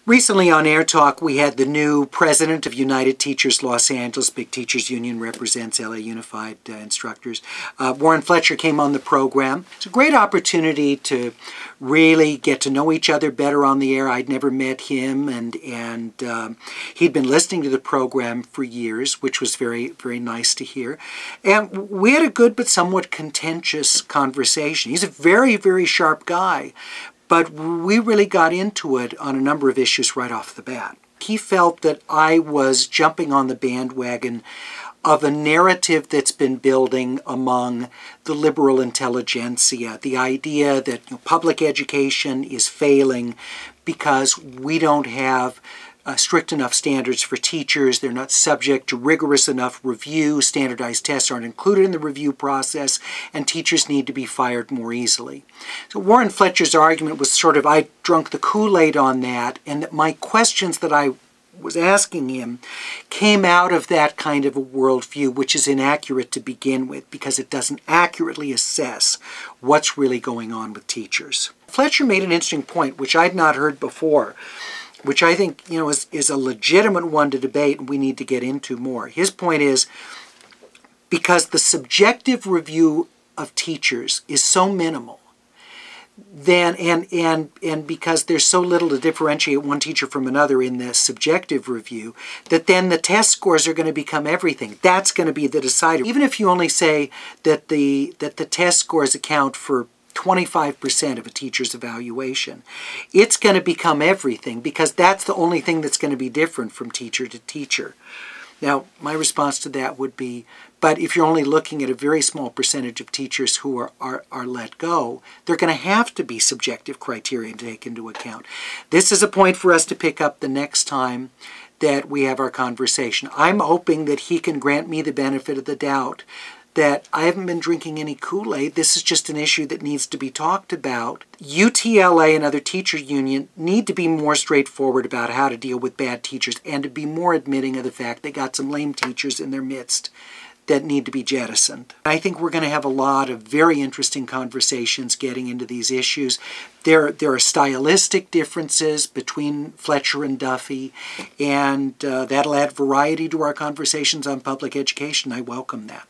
Recently on Air Talk, we had the new president of United Teachers Los Angeles, big teachers union, represents LA Unified Instructors. Warren Fletcher came on the program. It's a great opportunity to really get to know each other better on the air. I'd never met him, and he'd been listening to the program for years, which was very, very nice to hear. And we had a good but somewhat contentious conversation. He's a very, very sharp guy. But we really got into it on a number of issues right off the bat. He felt that I was jumping on the bandwagon of a narrative that's been building among the liberal intelligentsia, the idea that public education is failing because we don't have strict enough standards for teachers. They're not subject to rigorous enough review. Standardized tests aren't included in the review process, and teachers need to be fired more easily. So Warren Fletcher's argument was sort of, I drunk the Kool-Aid on that, and that my questions that I was asking him came out of that kind of a worldview, which is inaccurate to begin with because it doesn't accurately assess what's really going on with teachers. Fletcher made an interesting point, which I'd not heard before, which I think is a legitimate one to debate and we need to get into more. His point is, because the subjective review of teachers is so minimal, then and because there's so little to differentiate one teacher from another in the subjective review, that then the test scores are going to become everything. That's going to be the decider. Even if you only say that the test scores account for 25% of a teacher's evaluation, it's going to become everything because that's the only thing that's going to be different from teacher to teacher. Now, my response to that would be, but if you're only looking at a very small percentage of teachers who are let go, they're going to have to be subjective criteria to take into account. This is a point for us to pick up the next time that we have our conversation. I'm hoping that he can grant me the benefit of the doubt that I haven't been drinking any Kool-Aid. This is just an issue that needs to be talked about. UTLA and other teacher unions need to be more straightforward about how to deal with bad teachers and to be more admitting of the fact they got some lame teachers in their midst that need to be jettisoned. I think we're going to have a lot of very interesting conversations getting into these issues. There are stylistic differences between Fletcher and Duffy, and that'll add variety to our conversations on public education. I welcome that.